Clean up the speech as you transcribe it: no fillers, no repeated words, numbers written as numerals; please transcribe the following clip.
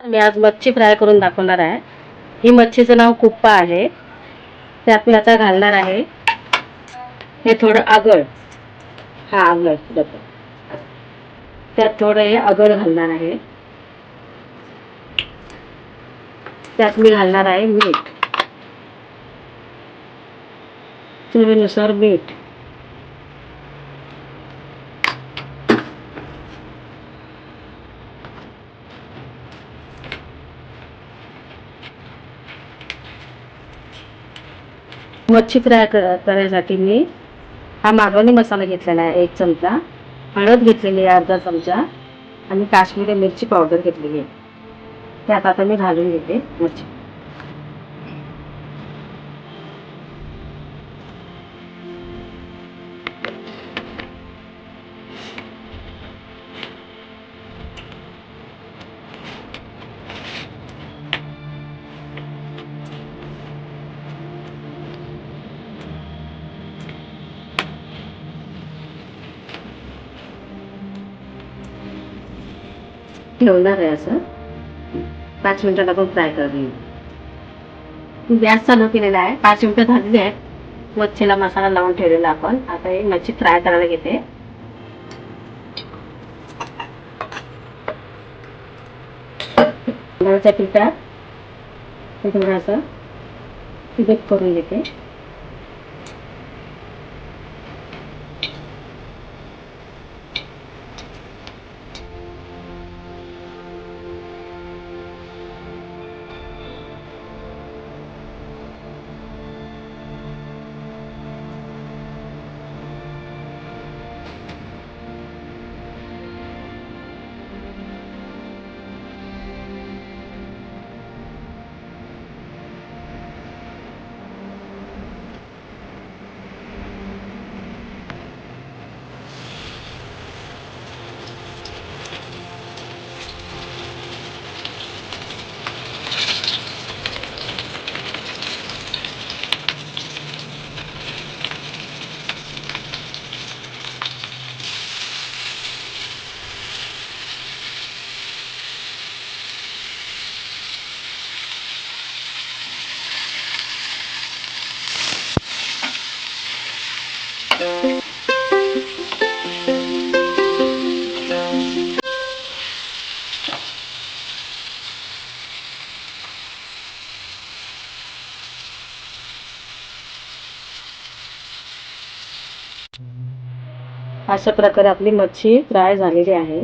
मी आज मच्छी फ्राय करून दाखवणार आहे। ही मच्छीचं नाव कुप्पा आहे। त्यात मी आता घालणार आहे हे थोडं आगळ, हा आगळ डबा, त्यात थोडं हे आगळ घालणार आहे। त्यात मी घालणार आहे मीठ, चवीनुसार मीठ, मच्छी फ्राय करण्यासाठी मी हा मालवणी मसाला घेतलेला आहे 1 चमचा, हळद घेतलेली आहे अर्धा चमचा आणि काश्मीरी मिरची पावडर घेतलेली आहे। त्यात आता मी घालून घेते मच्छी। ठेवणार आहे असं 5 मिनिटं टाकून फ्राय करून। गॅस चालू केलेला आहे, 5 मिनिटं झालेली आहेत। मच्छीला मसाला लावून ठेवलेला आपण। आता ही मच्छी फ्राय करायला घेते। तांदळाच्या पिठात थोडंसं डिप करून घेते। अशा प्रकारे आपली मच्छी फ्राय झालेली आहे।